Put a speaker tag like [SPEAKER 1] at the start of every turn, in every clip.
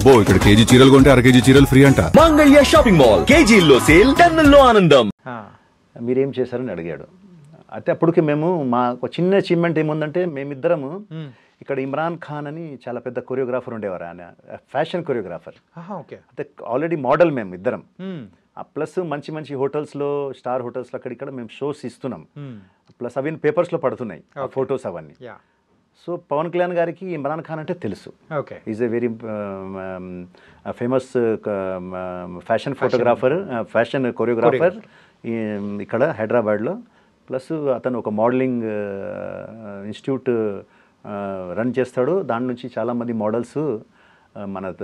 [SPEAKER 1] అబ్బో ఇక్కడ కేజీ చీరలు కొంటే అర కేజీ చీరలు ఫ్రీ అంట.
[SPEAKER 2] మంగళ్య షాపింగ్ మాల్, కేజీల్లో సేల్, టన్నుల్లో ఆనందం.
[SPEAKER 3] మీరేం చేశారని అడిగాడు. అయితే అప్పటికి మేము మా ఒక చిన్న అచీవ్మెంట్ ఏముందంటే మేమిద్దరము ఇక్కడ ఇమ్రాన్ ఖాన్ అని చాలా పెద్ద కొరియోగ్రాఫర్ ఉండేవారు, ఆయన ఫ్యాషన్ కొరియోగ్రాఫర్. అయితే ఆల్రెడీ మోడల్ మేము ఇద్దరం. ప్లస్ మంచి మంచి హోటల్స్లో, స్టార్ హోటల్స్లో అక్కడ ఇక్కడ మేము షోస్ ఇస్తున్నాం. ప్లస్ అవి పేపర్స్లో పడుతున్నాయి ఫొటోస్ అవన్నీ. సో పవన్ కళ్యాణ్ గారికి ఇమ్రాన్ ఖాన్ అంటే తెలుసు. Is a very famous fashion photographer, fashion choreographer ఇక్కడ హైదరాబాద్లో. ప్లస్ అతను ఒక మోడలింగ్ ఇన్స్టిట్యూట్ రన్ చేస్తాడు. దాని నుంచి చాలామంది మోడల్స్ మన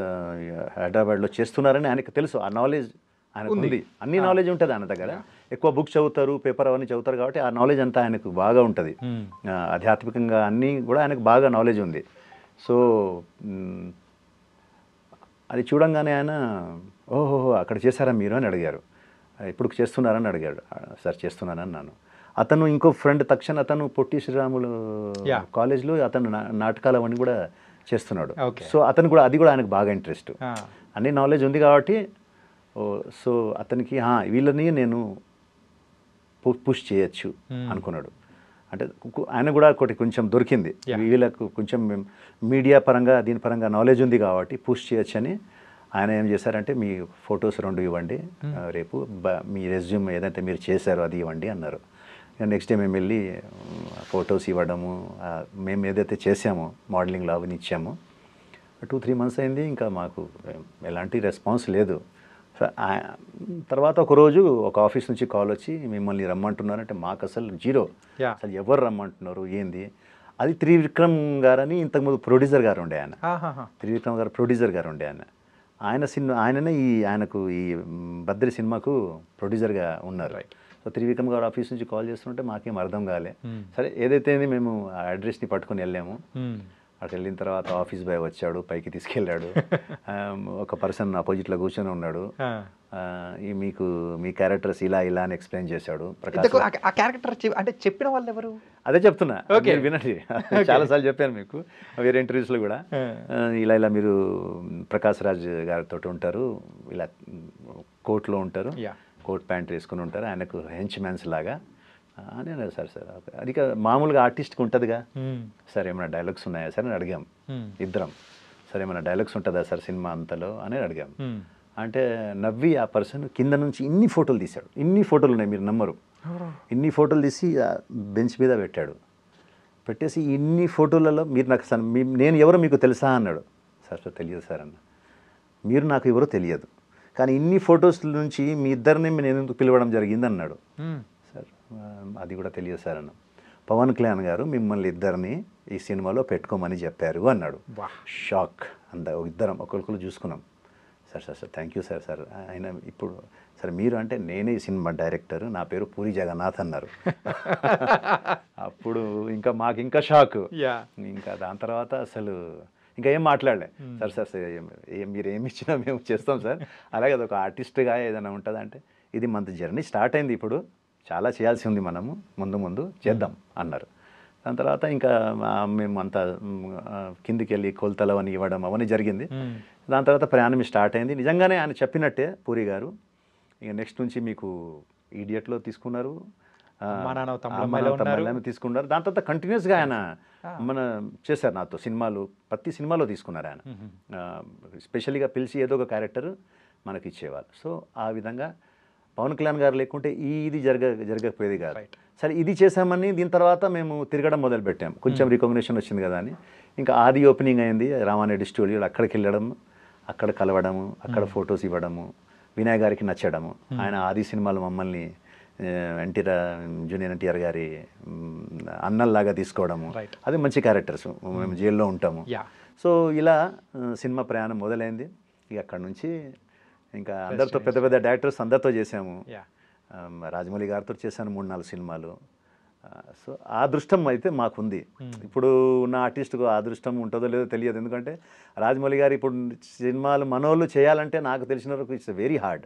[SPEAKER 3] హైదరాబాద్లో చేస్తున్నారని ఆయనకు తెలుసు. ఆ నాలెడ్జ్ ఆయనకు ఉంది, అన్ని నాలెడ్జ్ ఉంటుంది ఆయన దగ్గర. ఎక్కువ బుక్స్ చదువుతారు, పేపర్ అవన్నీ చదువుతారు కాబట్టి ఆ నాలెడ్జ్ అంతా ఆయనకు బాగా ఉంటుంది. ఆధ్యాత్మికంగా అన్నీ కూడా ఆయనకు బాగా నాలెడ్జ్ ఉంది. సో అది చూడంగానే ఆయన ఓహోహో అక్కడ చేశారా మీరు అని అడిగారు. ఇప్పుడు చేస్తున్నారని అడిగాడు. సార్ చేస్తున్నానని అన్నాను. అతను ఇంకో ఫ్రెండ్ తక్షణ అతను పొట్టి శ్రీరాములు కాలేజ్లో అతను నాటకాలు అవన్నీ కూడా చేస్తున్నాడు. సో అతను కూడా అది కూడా ఆయనకు బాగా ఇంట్రెస్ట్, అన్ని నాలెడ్జ్ ఉంది కాబట్టి. సో అతనికి వీళ్ళని నేను పుష్ చేయొచ్చు అనుకున్నాడు. అంటే ఆయన కూడా ఒకటి కొంచెం దొరికింది, వీళ్ళకు కొంచెం మీడియా పరంగా దీని పరంగా నాలెడ్జ్ ఉంది కాబట్టి పుష్ చేయొచ్చు అని. ఆయన ఏం చేశారంటే మీ ఫొటోస్ 2 ఇవ్వండి, రేపు మీ రెజ్యూమ్ ఏదైతే మీరు చేశారో అది ఇవ్వండి అన్నారు. నెక్స్ట్ డే మేము వెళ్ళి ఫొటోస్ ఇవ్వడము, మేము ఏదైతే చేసామో మోడలింగ్లో అవన్నీ ఇచ్చాము. 2-3 మంత్స్ అయింది, ఇంకా మాకు ఎలాంటి రెస్పాన్స్ లేదు. తర్వాత ఒకరోజు ఒక ఆఫీస్ నుంచి కాల్ వచ్చి మిమ్మల్ని రమ్మంటున్నారంటే మాకు అసలు జీరో, అసలు ఎవరు రమ్మంటున్నారు ఏంది. అది త్రివిక్రమ్ గారని ఇంతకుముందు ప్రొడ్యూసర్ గారు ఉండే ఆయన, త్రివిక్రమ్ గారు ప్రొడ్యూసర్ గారు ఉండే ఆయన సినిమా ఆయననే ఆయనకు ఈ బద్రి సినిమాకు ప్రొడ్యూసర్గా ఉన్నారు. సో త్రివిక్రమ్ గారు ఆఫీస్ నుంచి కాల్ చేస్తుంటే మాకేం అర్థం కాలే. సరే ఏదైతే మేము ఆ అడ్రస్ని పట్టుకొని వెళ్ళాము. అక్కడ వెళ్ళిన తర్వాత ఆఫీస్ బాయ్ వచ్చాడు, పైకి తీసుకెళ్ళాడు. ఒక పర్సన్ ఆపోజిట్లో కూర్చొని ఉన్నాడు. మీకు మీ క్యారెక్టర్స్ ఇలా ఇలా అని ఎక్స్ప్లెయిన్ చేశాడు.
[SPEAKER 4] ఆ క్యారెక్టర్ అంటే చెప్పిన వాళ్ళు ఎవరు?
[SPEAKER 3] అదే చెప్తున్నా, వినండి. చాలాసార్లు చెప్పాను మీకు వేరే ఇంటర్వ్యూస్లో కూడా. ఇలా ఇలా మీరు ప్రకాష్ రాజ్ గారితో ఉంటారు, ఇలా కోర్టులో ఉంటారు, కోట్ ప్యాంట్ వేసుకుని ఉంటారు, ఆయనకు హెంచ్ మ్యాన్స్ లాగా అని అన్నారు. సార్ అది మామూలుగా ఆర్టిస్ట్కి ఉంటుందిగా. సార్ ఏమైనా డైలాగ్స్ ఉన్నాయా సార్ అని అడిగాం ఇద్దరం. సార్ ఏమైనా డైలాగ్స్ ఉంటుందా సార్ సినిమా అంతలో అని అడిగాం. అంటే నవ్వి ఆ పర్సన్ కింద నుంచి ఇన్ని ఫోటోలు తీశాడు. ఇన్ని ఫోటోలు ఉన్నాయి, మీరు నమ్మరు. ఇన్ని ఫోటోలు తీసి బెంచ్ మీద పెట్టాడు. పెట్టేసి ఇన్ని ఫోటోలలో మీరు నాకు నేను ఎవరో మీకు తెలుసా అన్నాడు. సార్ తెలియదు సార్ అన్న. మీరు నాకు ఎవరో తెలియదు, కానీ ఇన్ని ఫొటోస్ నుంచి మీ ఇద్దరిని నేను ఎందుకు పిలవడం జరిగింది అన్నాడు. సార్ అది కూడా తెలియదు సార్ అన్న. పవన్ కళ్యాణ్ గారు మిమ్మల్ని ఇద్దరిని ఈ సినిమాలో పెట్టుకోమని చెప్పారు అన్నాడు. షాక్. ఇద్దరం ఒకరికొకరు చూసుకున్నాం. Sir thank you sir. Sir ఆయన ఇప్పుడు సార్ మీరు అంటే నేనే ఈ సినిమా డైరెక్టర్, నా పేరు పూరి జగన్నాథ్ అన్నారు. అప్పుడు ఇంకా మాకు ఇంకా షాక్. ఇంకా దాని తర్వాత అసలు ఇంకా ఏం మాట్లాడలే. సార్ మీరు ఏమి ఇచ్చినా మేము చేస్తాం సార్, అలాగే అదొక ఆర్టిస్ట్గా ఏదైనా ఉంటుందంటే ఇది మన జర్నీ స్టార్ట్ అయింది, ఇప్పుడు చాలా చేయాల్సి ఉంది, మనము ముందు చేద్దాం అన్నారు. దాని తర్వాత ఇంకా మేము అంతా కిందికి వెళ్ళి కొలతలు అవన్నీ ఇవ్వడం అవన్నీ జరిగింది. దాని తర్వాత ప్రయాణం స్టార్ట్ అయింది. నిజంగానే ఆయన చెప్పినట్టే పూరి గారు, ఇక నెక్స్ట్ నుంచి మీకు ఈడియట్లో తీసుకున్నారు, తమిళనాడు తీసుకున్నారు. దాని తర్వాత కంటిన్యూస్గా ఆయన చేశారు నాతో సినిమాలు, ప్రతి సినిమాలో తీసుకున్నారు ఆయన. స్పెషల్గా పిలిచి ఏదో ఒక క్యారెక్టర్ మనకి ఇచ్చేవాళ్ళు. సో ఆ విధంగా పవన్ కళ్యాణ్ గారు లేకుంటే ఇది జరగకపోయేది కాదు. సరే ఇది చేసామని దీని తర్వాత మేము తిరగడం మొదలుపెట్టాము. కొంచెం రికగ్నిషన్ వచ్చింది కదా అని. ఇంకా ఆది ఓపెనింగ్ అయింది రామారెడ్డి స్టూడియోలో. అక్కడికి వెళ్ళడం, అక్కడ కలవడము, అక్కడ ఫొటోస్ ఇవ్వడము, వినయ్ గారికి నచ్చడము. ఆయన ఆది సినిమాలు మమ్మల్ని జూనియర్ ఎన్టీఆర్ గారి అన్నల్లాగా తీసుకోవడము, అది మంచి క్యారెక్టర్స్. మేము జైల్లో ఉంటాము. సో ఇలా సినిమా ప్రయాణం మొదలైంది. ఇక అక్కడ నుంచి ఇంకా అందరితో పెద్ద పెద్ద డైరెక్టర్స్ అందరితో చేశాము. రాజమౌళి గారితో చేశాను 3-4 సినిమాలు. సో ఆ అదృష్టం అయితే మాకుంది. ఇప్పుడు ఉన్న ఆర్టిస్ట్కు ఆ అదృష్టం ఉంటుందో లేదో తెలియదు. ఎందుకంటే రాజమౌళి గారు ఇప్పుడు సినిమాలు మనోళ్ళు చేయాలంటే నాకు తెలిసిన వరకు ఇట్స్ వెరీ హార్డ్.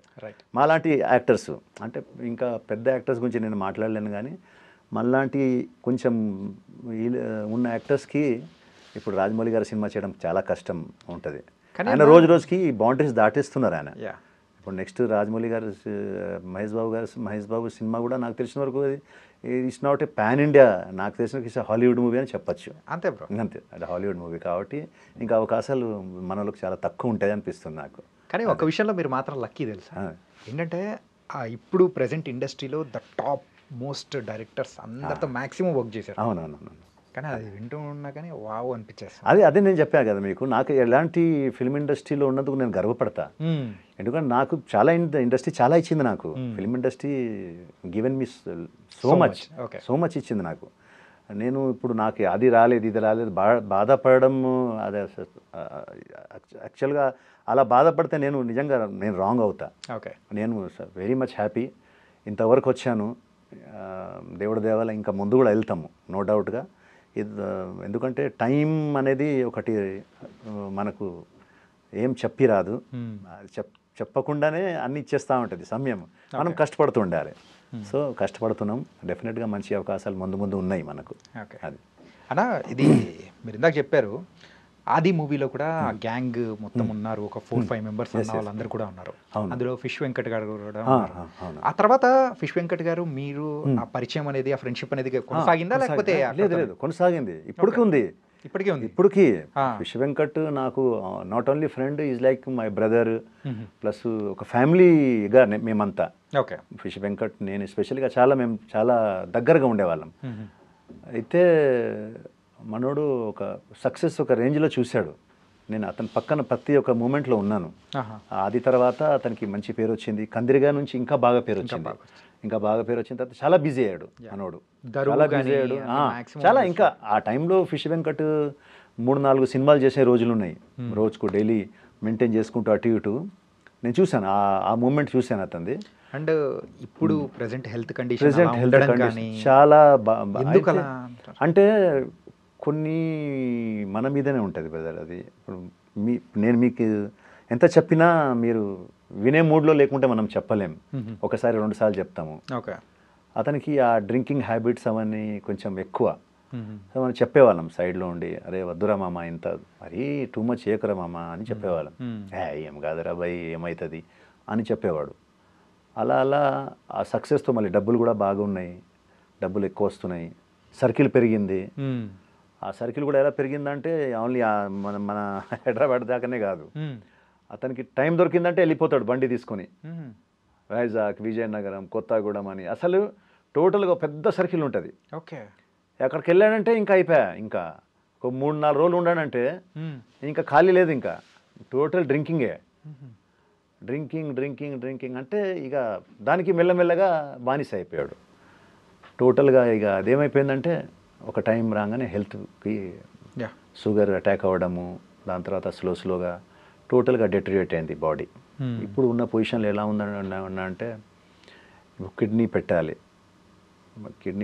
[SPEAKER 3] మాలాంటి యాక్టర్స్ అంటే ఇంకా పెద్ద యాక్టర్స్ గురించి నేను మాట్లాడలేను, కానీ మనలాంటి కొంచెం ఉన్న యాక్టర్స్కి ఇప్పుడు రాజమౌళి గారి సినిమా చేయడం చాలా కష్టం ఉంటుంది.
[SPEAKER 4] కానీ
[SPEAKER 3] ఆయన రోజు రోజుకి బౌండరీస్ దాటేస్తున్నారు ఆయన.
[SPEAKER 4] యా
[SPEAKER 3] ఇప్పుడు నెక్స్ట్ రాజమౌళి గారు మహేష్ బాబు సినిమా కూడా నాకు తెలిసిన వరకు it's not a pan India, నాకు తెలిసిన హాలీవుడ్ మూవీ అని చెప్పచ్చు.
[SPEAKER 4] అంతే బ్రో,
[SPEAKER 3] అంతే, అది హాలీవుడ్ మూవీ కాబట్టి ఇంకా అవకాశాలు మనలోకి చాలా తక్కువ ఉంటాయి అనిపిస్తుంది నాకు.
[SPEAKER 4] కానీ ఒక విషయంలో మీరు మాత్రం లక్కీ తెలుసా, ఏంటంటే ఇప్పుడు ప్రెసెంట్ ఇండస్ట్రీలో ద టాప్ మోస్ట్ డైరెక్టర్స్ అందరితో మ్యాక్సిమం వర్క్ చేశారు.
[SPEAKER 3] అవునవును.
[SPEAKER 4] కానీ అది వింటూ ఉన్నా కానీ వావ్ అనిపించేస్తుంది.
[SPEAKER 3] అదే నేను చెప్పాను కదా మీకు, నాకు ఎలాంటి ఫిల్మ్ ఇండస్ట్రీలో ఉన్నందుకు నేను గర్వపడతా. ఎందుకంటే నాకు చాలా ఇండస్ట్రీ చాలా ఇచ్చింది నాకు. Film industry given me so much ఇచ్చింది నాకు. నేను ఇప్పుడు నాకు అది రాలేదు ఇది రాలేదు బాధపడడం, అదే యాక్చువల్గా అలా బాధపడితే నిజంగా నేను రాంగ్ అవుతా.
[SPEAKER 4] ఓకే, నేను
[SPEAKER 3] వెరీ మచ్ హ్యాపీ ఇంతవరకు వచ్చాను. దేవుడి దేవాల ఇంకా ముందు కూడా వెళ్తాము నో డౌట్గా. ఎందుకంటే టైం అనేది ఒకటి మనకు ఏం చెప్పి రాదు, చెప్పకుండానే అన్ని ఇచ్చేస్తూ ఉంటుంది సమయం. మనం కష్టపడుతూ ఉండాలి. సో కష్టపడుతున్నాం, డెఫినెట్గా మంచి అవకాశాలు ముందు ఉన్నాయి మనకు.
[SPEAKER 4] అది అన్నా, ఇది మీరు ఇందాక చెప్పారు ఆది మూవీలో కూడా గ్యాంగ్ మొత్తం ఉన్నారు, ఒక 4-5 మెంబర్స్ వాళ్ళందరూ కూడా ఉన్నారు. అందులో ఫిష్ వెంకట్ గారు కూడా ఉన్నారు. ఆ తర్వాత ఫిష్ వెంకట్ గారు మీరు ఆ పరిచయం అనేది, ఆ ఫ్రెండ్షిప్ అనేది కొనసాగిందా లేకపోతే?
[SPEAKER 3] లేదు, కొనసాగింది. ఇప్పటికీ ఉంది. ఇప్పటికీ ఫిష్ వెంకట్ నాకు not only friend, is like my brother plus ఒక ఫ్యామిలీగా మేమంతా.
[SPEAKER 4] ఓకే,
[SPEAKER 3] ఫిష్ వెంకట్ నేను స్పెషల్గా మేము చాలా దగ్గరగా ఉండేవాళ్ళం. అయితే మనోడు ఒక సక్సెస్ ఒక రేంజ్లో చూశాడు. నేను అతని పక్కన ప్రతి ఒక్క మూమెంట్లో ఉన్నాను. అది తర్వాత అతనికి మంచి పేరు వచ్చింది. కందిరిగా నుంచి ఇంకా బాగా పేరు వచ్చింది. వచ్చిన తర్వాత చాలా బిజీ అయ్యాడు మనోడు, చాలా బిజీ అయ్యాడు. చాలా ఇంకా ఆ టైంలో ఫిష్ వెంకట్ 3-4 సినిమాలు చేసే రోజులు ఉన్నాయి. రోజుకు డైలీ మెయింటైన్ చేసుకుంటూ అటు ఇటు నేను చూశాను. ఆ మూమెంట్ చూశాను అతనిది.
[SPEAKER 4] అండ్ ఇప్పుడు ప్రెసెంట్ హెల్త్ కండిషన్
[SPEAKER 3] చాలా అంటే కొన్ని మన మీదనే ఉంటుంది బ్రదర్. అది ఇప్పుడు నేను మీకు ఎంత చెప్పినా మీరు వినే మూడ్లో లేకుంటే మనం చెప్పలేం. ఒకసారి 2 సార్లు చెప్తాము.
[SPEAKER 4] ఓకే,
[SPEAKER 3] అతనికి ఆ డ్రింకింగ్ హ్యాబిట్స్ అవన్నీ కొంచెం ఎక్కువ. సో మనం చెప్పేవాళ్ళం సైడ్లో ఉండి, అరే వద్దురా మామ ఇంత మరీ టూ మచ్ చేయకురా మామ అని చెప్పేవాళ్ళం. ఏం కాదురా భయ్ ఏమవుతుంది అని చెప్పేవాడు. అలా ఆ సక్సెస్తో మళ్ళీ డబ్బులు కూడా బాగున్నాయి, డబ్బులు ఎక్కువ వస్తున్నాయి, సర్కిల్ పెరిగింది. ఆ సర్కిల్ కూడా ఎలా పెరిగిందంటే ఓన్లీ మన హైదరాబాద్ దాకానే కాదు, అతనికి టైం దొరికిందంటే వెళ్ళిపోతాడు బండి తీసుకొని వైజాగ్, విజయనగరం, కొత్తగూడెం అని. అసలు టోటల్గా పెద్ద సర్కిల్ ఉంటుంది.
[SPEAKER 4] ఓకే,
[SPEAKER 3] ఎక్కడికి వెళ్ళాడంటే ఇంకా అయిపోయా, ఇంకా ఒక 3-4 రోజులు ఉండాడంటే ఇంకా ఖాళీ లేదు, ఇంకా టోటల్ డ్రింకింగే. డ్రింకింగ్ అంటే ఇక దానికి మెల్లమెల్లగా బానిస అయిపోయాడు టోటల్గా. ఇక అదేమైపోయిందంటే ఒక టైం రాగానే హెల్త్కి షుగర్ అటాక్ అవ్వడము, దాని తర్వాత స్లోగా టోటల్గా డెటరియేట్ అయింది బాడీ. ఇప్పుడు ఉన్న పొజిషన్లో ఎలా ఉందన్నా అంటే కిడ్నీ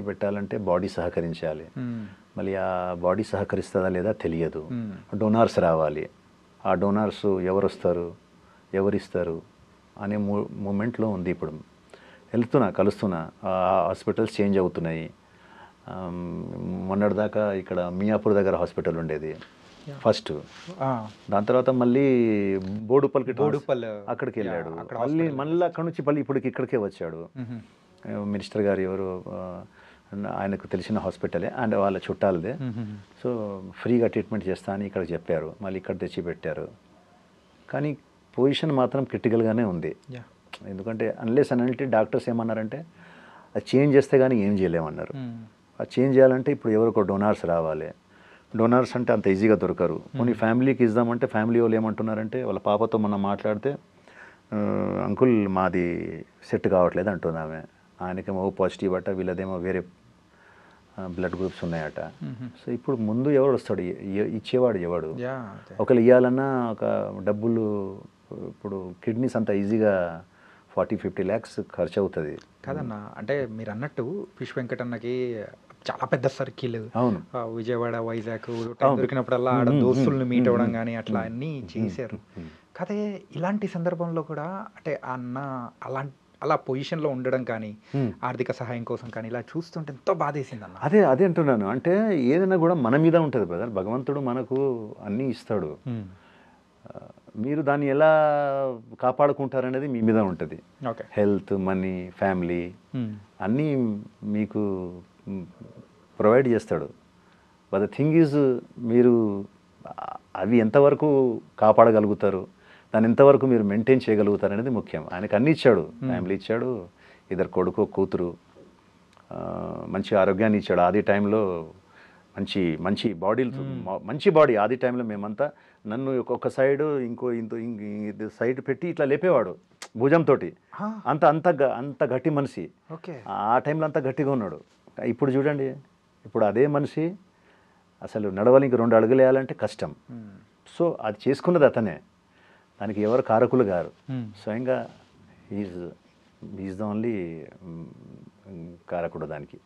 [SPEAKER 3] పెట్టాలంటే బాడీ సహకరించాలి. మళ్ళీ ఆ బాడీ సహకరిస్తుందా లేదా తెలియదు. డోనార్స్ రావాలి. ఆ డోనార్స్ ఎవరిస్తారు అనే మూమెంట్లో ఉంది. ఇప్పుడు కలుస్తున్నా, హాస్పిటల్స్ చేంజ్ అవుతున్నాయి. మొన్నటిదాకా ఇక్కడ మియాపూర్ హాస్పిటల్ ఉండేది ఫస్ట్. దాని తర్వాత మళ్ళీ బోడుపల్ అక్కడికి వెళ్ళాడు. మళ్ళీ అక్కడ నుంచి ఇప్పటికి ఇక్కడికే వచ్చాడు. మినిస్టర్ గారు ఎవరు ఆయనకు తెలిసిన హాస్పిటలే అండ్ వాళ్ళ చుట్టాలదే. సో ఫ్రీగా ట్రీట్మెంట్ చేస్తా అని ఇక్కడ చెప్పారు. మళ్ళీ ఇక్కడ తెచ్చి పెట్టారు. కానీ పొజిషన్ మాత్రం క్రిటికల్గానే ఉంది. ఎందుకంటే అన్లెస్ అంటే డాక్టర్స్ ఏమన్నారంటే అది చేంజ్ చేస్తే కానీ ఏం చేయలేమన్నారు. అది చేంజ్ చేయాలంటే ఇప్పుడు ఎవరికో డోనార్స్ రావాలి. డోనార్స్ అంటే అంత ఈజీగా దొరకరు. కొన్ని ఫ్యామిలీకి ఇద్దామంటే ఫ్యామిలీ వాళ్ళు ఏమంటున్నారంటే వాళ్ళ పాపతో మనం మాట్లాడితే అంకుల్ మాది సెట్ కావట్లేదు అంటున్నామే. ఆయనకేమో పాజిటివ్ అట, వీళ్ళదేమో వేరే బ్లడ్ గ్రూప్స్ ఉన్నాయట. సో ఇప్పుడు ముందు ఎవడు వస్తాడు, ఇచ్చేవాడు ఎవడు? ఒకళ్ళు ఇవ్వాలన్నా ఒక డబ్బులు, ఇప్పుడు కిడ్నీస్ అంత ఈజీగా 40-50 lakhs ఖర్చు అవుతుంది
[SPEAKER 4] కదన్నా. అంటే మీరు అన్నట్టు ఫిష్ వెంకటన్నకి చాలా పెద్ద సర్కిల్.
[SPEAKER 3] అవును,
[SPEAKER 4] విజయవాడ, వైజాగ్ దొరికినప్పుడల్లా ఆడ దోస్తుల్ని మీట్ అవ్వడం కానీ అట్లా అన్నీ చేశారు. కాదే ఇలాంటి సందర్భంలో కూడా అంటే అన్న అలా పొజిషన్లో ఉండడం కానీ ఆర్థిక సహాయం కోసం కానీ ఇలా చూస్తుంటే ఎంతో బాధేసింది అన్న.
[SPEAKER 3] అదే అంటున్నాను. అంటే ఏదైనా కూడా మన మీద ఉంటుంది బ్రదర్. భగవంతుడు మనకు అన్నీ ఇస్తాడు. మీరు దాన్ని ఎలా కాపాడుకుంటారనేది మీ మీద ఉంటుంది.
[SPEAKER 4] ఓకే.
[SPEAKER 3] హెల్త్, మనీ, ఫ్యామిలీ అన్నీ మీకు ప్రొవైడ్ చేస్తాడు. బట్ ద థింగ్ ఈజ్ మీరు అవి ఎంతవరకు కాపాడగలుగుతారు, దాన్ని ఎంతవరకు మీరు మెయింటైన్ చేయగలుగుతారు అనేది ముఖ్యం. ఆయనకు అన్నీ ఇచ్చాడు, ఫ్యామిలీ ఇచ్చాడు, ఇద్దరు కొడుకు కూతురు, మంచి ఆరోగ్యాన్ని ఇచ్చాడు. ఆది టైంలో మంచి మంచి మంచి బాడీ. ఆది టైంలో మేమంతా నన్ను ఒక్కొక్క సైడ్ ఇంకో సైడ్ పెట్టి ఇట్లా లేపేవాడు భుజంతో. అంత గట్టి మనిషి.
[SPEAKER 4] ఓకే.
[SPEAKER 3] ఆ టైంలో అంత గట్టిగా ఉన్నాడు. ఇప్పుడు చూడండి, ఇప్పుడు అదే మనిషి అసలు నడవడానికి 2 అడుగులు వేయాలంటే కష్టం. సో అది చేసుకున్నది అతనే, దానికి ఎవరు కారకులు గారు. స్వయంగా ఈజ్ ద ఓన్లీ కారకుడు దానికి.